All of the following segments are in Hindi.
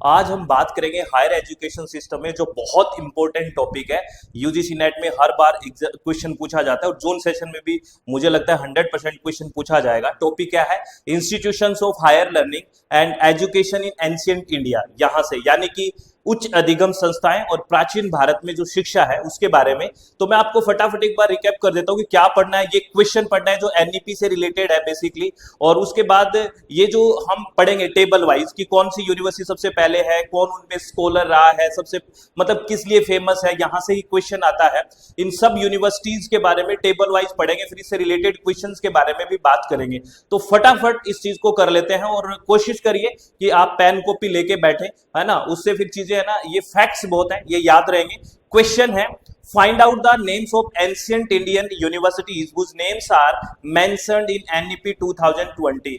आज हम बात करेंगे हायर एजुकेशन सिस्टम में जो बहुत इंपॉर्टेंट टॉपिक है। यूजीसी नेट में हर बार क्वेश्चन पूछा जाता है और जून सेशन में भी मुझे लगता है 100% क्वेश्चन पूछा जाएगा। टॉपिक क्या है? Institutions of higher learning and education in ancient India. यहां से यानी कि उच्च अधिगम संस्थाएं और प्राचीन भारत में जो शिक्षा है उसके बारे में। तो मैं आपको फटाफट एक बार रिकैप कर देता हूं कि क्या पढ़ना है। ये क्वेश्चन पढ़ना है जो एनईपी से रिलेटेड है बेसिकली, और उसके बाद ये जो हम पढ़ेंगे टेबल वाइज कि कौन सी यूनिवर्सिटी सबसे पहले है, कौन उनमें स्कॉलर रहा है, सबसे मतलब किस लिए फेमस है, यहां से ही क्वेश्चन आता है। इन सब यूनिवर्सिटीज के बारे में टेबल वाइज पढ़ेंगे, फिर इससे रिलेटेड क्वेश्चंस के बारे में भी बात करेंगे। तो फटाफट इस चीज को कर लेते हैं और कोशिश करिए कि आप पेन कॉपी लेके बैठे, है ना। उससे फिर चीजें है ना, ये फैक्ट्स बहुत हैं, ये याद रहेंगे। क्वेश्चन है, find out the names of ancient Indian universities whose names are mentioned in NEP 2020।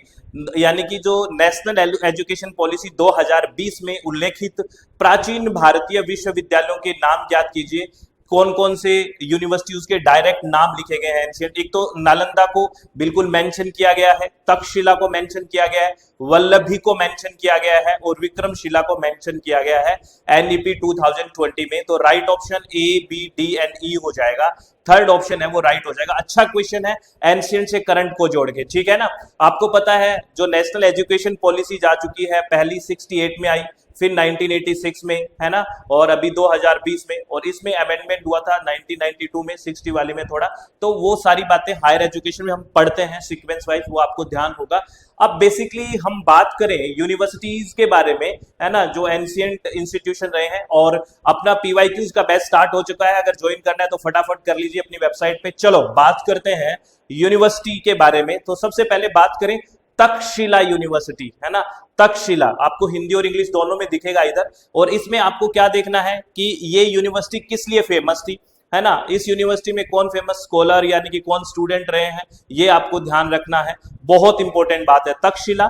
यानी कि जो नेशनल एजुकेशन पॉलिसी 2020 में उल्लेखित प्राचीन भारतीय विश्वविद्यालयों के नाम ज्ञात कीजिए। कौन कौन से यूनिवर्सिटी उसके डायरेक्ट नाम लिखे गए हैं एंशिएंट। एक तो नालंदा को बिल्कुल मेंशन किया गया है, तक्षशिला को मेंशन किया गया है, वल्लभी को मेंशन किया गया है और विक्रमशिला को मेंशन किया गया है एनईपी 2020 में। तो right option A B D and E हो जाएगा। थर्ड ऑप्शन है वो राइट हो जाएगा। अच्छा क्वेश्चन है, एंशिएंट से करंट को जोड़ के, ठीक है ना। आपको पता है जो नेशनल एजुकेशन पॉलिसी जा चुकी है, पहली 68 में आई, फिर 1986 में, है ना, और अभी 2020 में, और इसमें अमेंडमेंट हुआ था 1992 में, 60 वाली में थोड़ा। तो वो सारी बातें हायर एजुकेशन में हम पढ़ते हैं सीक्वेंस वाइज, वो आपको ध्यान होगा। अब बेसिकली हम बात करें यूनिवर्सिटीज के बारे में, है ना, जो एंशिएंट इंस्टीट्यूशन रहे हैं, और अपना पीवाईक्यूज का बैच स्टार्ट हो चुका है। अगर ज्वाइन करना है तो फटाफट कर लीजिए अपनी वेबसाइट पे। चलो बात करते हैं यूनिवर्सिटी के बारे में। तो सबसे पहले बात करें तक्षशिला यूनिवर्सिटी, है ना। तक्षशिला आपको हिंदी और इंग्लिश दोनों में दिखेगा इधर, और इसमें आपको क्या देखना है कि ये यूनिवर्सिटी किस लिए फेमस थी, है ना। इस यूनिवर्सिटी में कौन फेमस स्कॉलर यानी कि कौन स्टूडेंट रहे हैं, ये आपको ध्यान रखना है। बहुत इंपॉर्टेंट बात है। तक्षशिला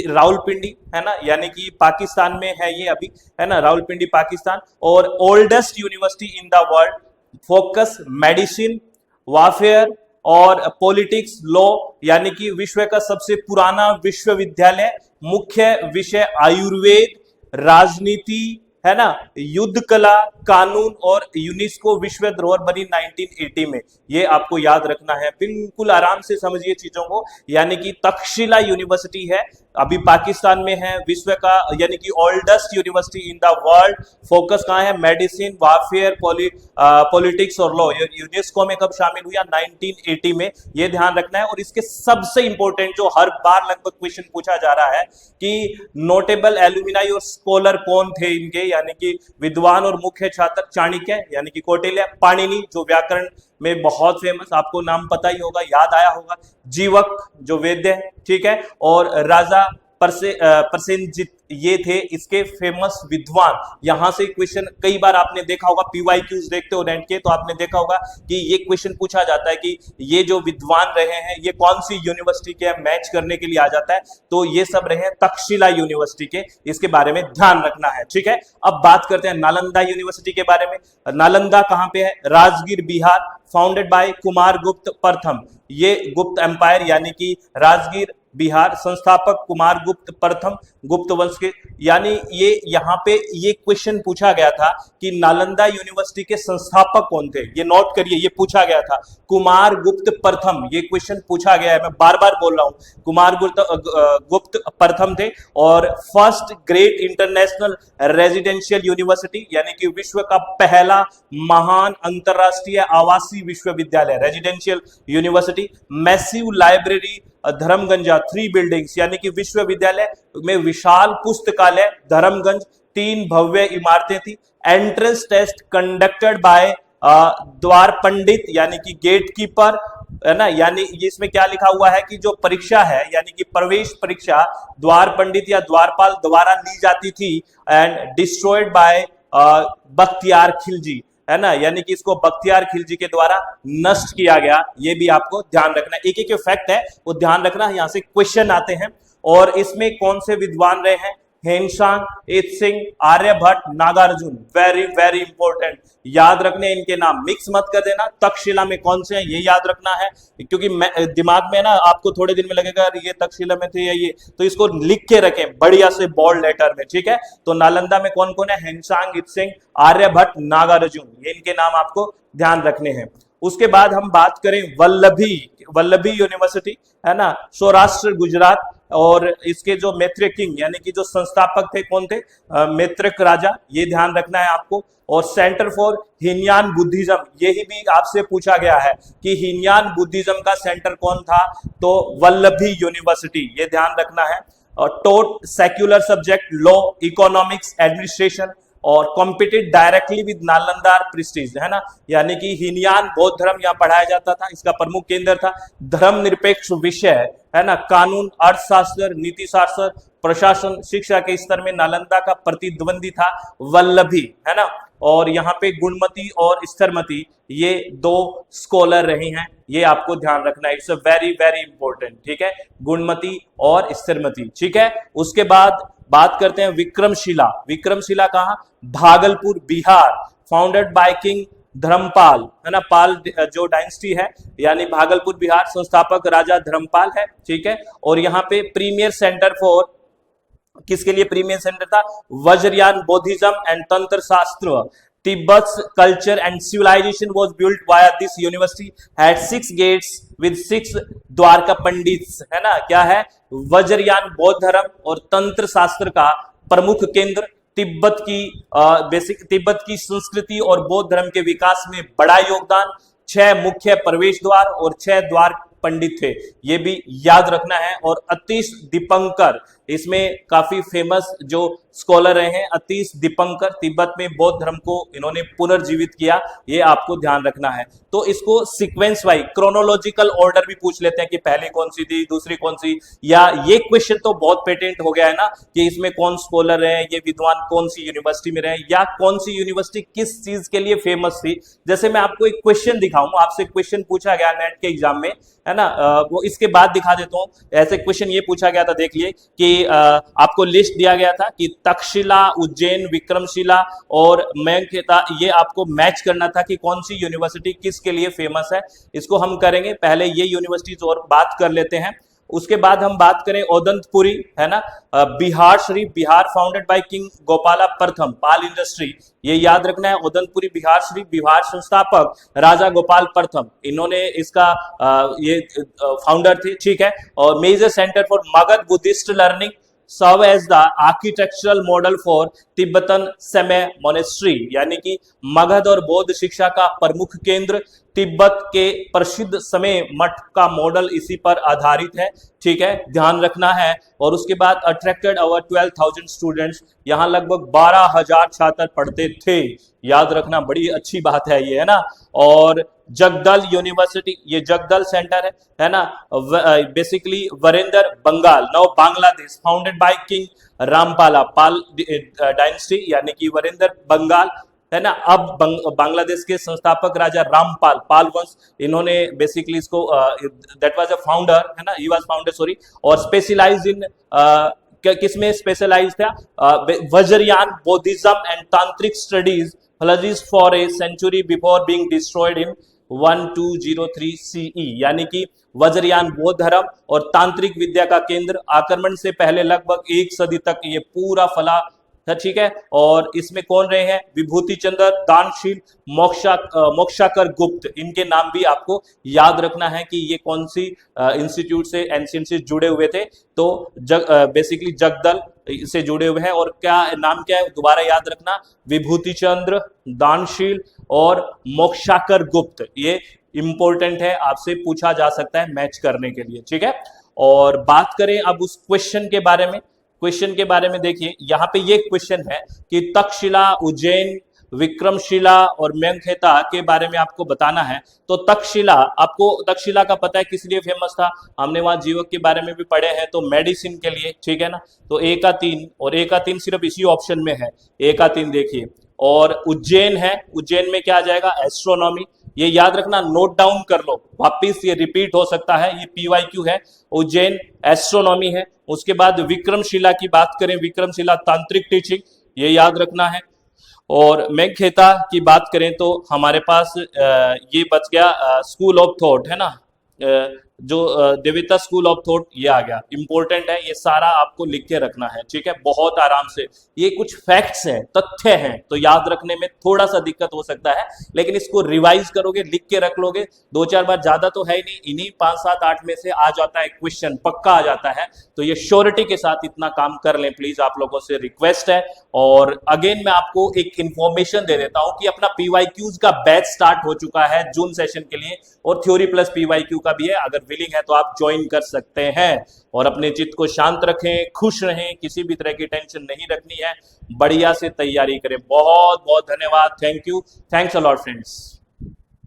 रावलपिंडी, है ना, यानी कि पाकिस्तान में है ये अभी, है ना, रावलपिंडी पाकिस्तान। और oldest university in the world, focus medicine, warfare और पॉलिटिक्स, लॉ, यानी कि विश्व का सबसे पुराना विश्वविद्यालय। मुख्य विषय आयुर्वेद, राजनीति, है ना, युद्ध कला, कानून, और यूनेस्को विश्व धरोहर बनी 1980 में। ये आपको याद रखना है, बिल्कुल आराम से समझिए चीजों को। यानी कि तक्षशिला यूनिवर्सिटी है, अभी पाकिस्तान में है, विश्व का यानी कि oldest university in the world. Focus कहाँ है? मेडिसिन, वारफेयर, पॉलिटिक्स और लॉ। यूनेस्को में कब शामिल हुआ? 1980 में। ये ध्यान रखना है। और इसके सबसे इंपॉर्टेंट जो हर बार लगभग क्वेश्चन पूछा जा रहा है कि नोटेबल एलुमिनाई और स्कॉलर कौन थे इनके, यानी कि विद्वान और मुख्य छात्र, चाणक्य यानी कि कौटिल्य, पाणिनि जो व्याकरण में बहुत फेमस, आपको नाम पता ही होगा, याद आया होगा, जीवक जो वैद्य है, ठीक है, और राजा प्रसेनजित, ये थे इसके फेमस विद्वान। यहां से क्वेश्चन कई बार आपने देखा होगा, पीवाईक्यूज देखते हो नेट के, तो आपने देखा होगा कि ये क्वेश्चन पूछा जाता है कि ये जो विद्वान रहे हैं ये कौन सी यूनिवर्सिटी के, मैच करने के लिए आ जाता है। तो ये सब रहे हैं तक्षशिला यूनिवर्सिटी के, इसके बारे में ध्यान रखना है, ठीक है। अब बात करते हैं नालंदा यूनिवर्सिटी के बारे में। नालंदा कहां पे है? राजगीर, बिहार। फाउंडेड बाय कुमार गुप्त प्रथम, ये गुप्त एम्पायर यानी कि राजगीर बिहार, संस्थापक कुमार गुप्त प्रथम, गुप्त वंश के। यानी ये यहाँ पे ये क्वेश्चन पूछा गया था कि नालंदा यूनिवर्सिटी के संस्थापक कौन थे। ये नोट करिए, ये पूछा गया था, कुमार गुप्त प्रथम, ये क्वेश्चन पूछा गया है। मैं बार बार बोल रहा हूं, कुमार गुप्त प्रथम थे। और first great international residential university, यानी कि विश्व का पहला महान अंतरराष्ट्रीय आवासीय विश्वविद्यालय, residential university. Massive library, Dharmaganja, 3 buildings, यानी कि विश्वविद्यालय में विशाल पुस्तकालय, धर्मगंज, 3 भव्य इमारतें थी। एंट्रेंस टेस्ट कंडक्टेड बाय द्वार पंडित, यानी कि गेट कीपर, है ना। यानी इसमें क्या लिखा हुआ है कि जो परीक्षा है यानी कि प्रवेश परीक्षा द्वार पंडित या द्वारपाल द्वारा ली जाती थी। And destroyed by Bakhtiyar Khilji, है ना, यानी कि इसको बख्तियार खिलजी के द्वारा नष्ट किया गया। ये भी आपको ध्यान रखना है, एक एक जो फैक्ट है वो ध्यान रखना है, यहां से क्वेश्चन आते हैं। और इसमें कौन से विद्वान रहे हैं? Hiuen Tsang, I Tsing, Aryabhata, Nagarjuna. Very very important, याद रखने इनके नाम, मिक्स मत कर देना। तक्षशिला में कौन से हैं ये याद रखना है, क्योंकि दिमाग में ना आपको थोड़े दिन में लगेगा ये तक्षशिला में थे या ये, तो इसको लिख के रखें बढ़िया से बोल्ड लेटर में, ठीक है। तो नालंदा में कौन कौन है, हेनसांग, इत्सिंग, आर्यभट्ट, नागार्जुन, ये इनके नाम आपको ध्यान रखने हैं। उसके बाद हम बात करें वल्लभी यूनिवर्सिटी, है ना, सौराष्ट्र गुजरात, और इसके जो मैत्रेय किंग यानी कि जो संस्थापक थे कौन थे, मैत्रेय राजा, ये ध्यान रखना है आपको। और सेंटर फॉर हीनयान बुद्धिज्म, यही भी आपसे पूछा गया है कि हीनयान बुद्धिज्म का सेंटर कौन था, तो वल्लभी यूनिवर्सिटी, ये ध्यान रखना है। और taught secular subject, law, economics, administration, और competed directly with Nalanda prestige, है ना, यानी कि हीनयान बौद्ध धर्म यहाँ पढ़ाया जाता था, इसका प्रमुख केंद्र था। धर्मनिरपेक्ष विषय, है ना, कानून, अर्थशास्त्र, नीति शास्त्र, प्रशासन, शिक्षा के स्तर में नालंदा का प्रतिद्वंदी था वल्लभी, है ना। और यहाँ पे गुणमती और स्थिरमती, ये दो स्कॉलर रहे हैं, ये आपको ध्यान रखना है, इट्स वेरी वेरी इंपॉर्टेंट, ठीक है, गुणमती और स्थिरमती, ठीक है। उसके बाद बात करते हैं विक्रमशिला। विक्रमशिला कहाँ, Bhagalpur, Bihar, founded by king Dharmapala, है ना, पाल जो डायनेस्टी है, यानी भागलपुर बिहार, संस्थापक राजा धर्मपाल है, ठीक है। और यहाँ पे प्रीमियर सेंटर फॉर, किसके लिए प्रीमियर सेंटर था, वज्रयान बुद्धिज्म एंड तंत्र शास्त्र। Tibet's culture and civilization was built via this university, had 6 gates with 6 Dwarka pandits, है ना, क्या है, वज्रयान बौद्ध धर्म और तंत्र शास्त्र का प्रमुख केंद्र, तिब्बत की संस्कृति और बौद्ध धर्म के विकास में बड़ा योगदान, 6 मुख्य प्रवेश द्वार और 6 द्वार पंडित थे, ये भी याद रखना है। और अतीश दीपंकर, इसमें काफी फेमस जो स्कॉलर रहे हैं, अतीश दीपंकर, तिब्बत में बौद्ध धर्म को इन्होंने पुनर्जीवित किया, ये आपको ध्यान रखना है। तो इसको सीक्वेंस वाइज क्रोनोलॉजिकल ऑर्डर भी पूछ लेते हैं कि पहले कौन सी थी, दूसरी कौन सी, या ये क्वेश्चन तो बहुत पेटेंट हो गया है ना कि इसमें कौन स्कॉलर रहे, ये विद्वान कौन सी यूनिवर्सिटी में रहे, या कौन सी यूनिवर्सिटी किस चीज के लिए फेमस थी। जैसे मैं आपको एक क्वेश्चन दिखाऊं, आपसे क्वेश्चन पूछा गया नेट के एग्जाम में, है ना, वो इसके बाद दिखा देता हूं। ऐसे क्वेश्चन ये पूछा गया था, देखिए कि आपको लिस्ट दिया गया था कि तक्षशिला, उज्जैन, विक्रमशिला और मेंढखेता, ये आपको मैच करना था कि कौन सी यूनिवर्सिटी किसके लिए फेमस है। इसको हम करेंगे, पहले ये यूनिवर्सिटीज और बात कर लेते हैं। उसके बाद हम बात करें ओदंतपुरी, है ना, Bihar Sharif, Bihar founded by king Gopala प्रथम, पाल इंडस्ट्री, ये याद रखना है। ओदंतपुरी बिहार शरीफ, बिहार संस्थापक राजा गोपाल प्रथम, इन्होंने इसका ये फाउंडर थे, ठीक है। और major centre for Magadha Buddhist learning, served as the architectural model for Tibetan Samye monastery, यानी कि मगध और बौद्ध शिक्षा का प्रमुख केंद्र, तिब्बत के प्रसिद्ध समय मठ का मॉडल इसी पर आधारित है, ठीक है, ध्यान रखना है। और उसके बाद अट्रैक्टेड ओवर 12,000 स्टूडेंट्स, यहाँ लगभग 12,000 छात्र पढ़ते थे, याद रखना, बड़ी अच्छी बात है ये, है ना। और जगदल यूनिवर्सिटी, ये जगदल सेंटर है ना, basically Varendra Bengal, now Bangladesh, founded by king Rampala, Pala dynasty, यानी कि वरेंद्र बंगाल, है ना। अब बांग्लादेश के संस्थापक राजा रामपाल, पाल वंश, इन्होंने बेसिकली इसको दैट वाज अ फाउंडर, है ना, ही वाज फाउंडर, सॉरी। और स्पेशलाइज इन किसमें स्पेशलाइज था, Vajrayana Buddhism and tantric studies flourished for a century before being destroyed in 1203 CE, यानी कि वज्रयान बौद्ध धर्म और तांत्रिक विद्या का केंद्र, आक्रमण से पहले लगभग 1 सदी तक ये पूरा फला था, ठीक है। और इसमें कौन रहे हैं, विभूति चंद्र, दानशील, मोक्षाकर गुप्त, इनके नाम भी आपको याद रखना है कि ये कौन सी इंस्टीट्यूट से, एंशिएंट से जुड़े हुए थे। तो बेसिकली जगदल से जुड़े हुए हैं। और क्या नाम क्या है, दोबारा याद रखना, विभूति चंद्र, दानशील और मोक्षाकर गुप्त, ये इंपॉर्टेंट है, आपसे पूछा जा सकता है मैच करने के लिए, ठीक है। और बात करें अब उस क्वेश्चन के बारे में, क्वेश्चन के बारे में देखिए, यहाँ पे ये क्वेश्चन है कि तक्षशिला, उज्जैन, विक्रमशिला और मेंढखेता के बारे में आपको बताना है। तो तक्षशिला, आपको तक्षशिला का पता है किस लिए फेमस था, हमने वहां जीवक के बारे में भी पढ़े हैं, तो मेडिसिन के लिए, ठीक है ना। तो ए का 3 और ए का 3 सिर्फ इसी ऑप्शन में है, ए का 3 देखिए। और उज्जैन है, उज्जैन में क्या आ जाएगा, एस्ट्रोनॉमी, ये याद रखना, नोट डाउन कर लो, वापिस ये रिपीट हो सकता है। ये पीवाईक्यू है, उज्जैन एस्ट्रोनॉमी है। उसके बाद विक्रमशिला की बात करें, विक्रमशिला तांत्रिक टीचिंग, ये याद रखना है। और मेघखेता की बात करें तो हमारे पास ये बच गया स्कूल ऑफ थॉट, है ना, जो देविता स्कूल ऑफ थॉट, ये आ गया। इंपॉर्टेंट है, ये सारा आपको लिख के रखना है, ठीक है, बहुत आराम से। ये कुछ फैक्ट्स हैं, तथ्य हैं, तो याद रखने में थोड़ा सा दिक्कत हो सकता है, लेकिन इसको रिवाइज करोगे, लिख के रख लोगे 2-4 बार, ज्यादा तो है ही नहीं, इन्हीं 5-7-8 में से आ जाता है क्वेश्चन, पक्का आ जाता है। तो ये श्योरिटी के साथ इतना काम कर लें प्लीज, आप लोगों से रिक्वेस्ट है। और अगेन मैं आपको एक इंफॉर्मेशन दे देता हूं कि अपना पीवाईक्यूज का बैच स्टार्ट हो चुका है जून सेशन के लिए, और थ्योरी प्लस पीवाईक्यू का भी है। अगर विलिंग है तो आप ज्वाइन कर सकते हैं। और अपने चित्त को शांत रखें, खुश रहें, किसी भी तरह की टेंशन नहीं रखनी है, बढ़िया से तैयारी करें। बहुत बहुत धन्यवाद, thank you, thanks a lot friends.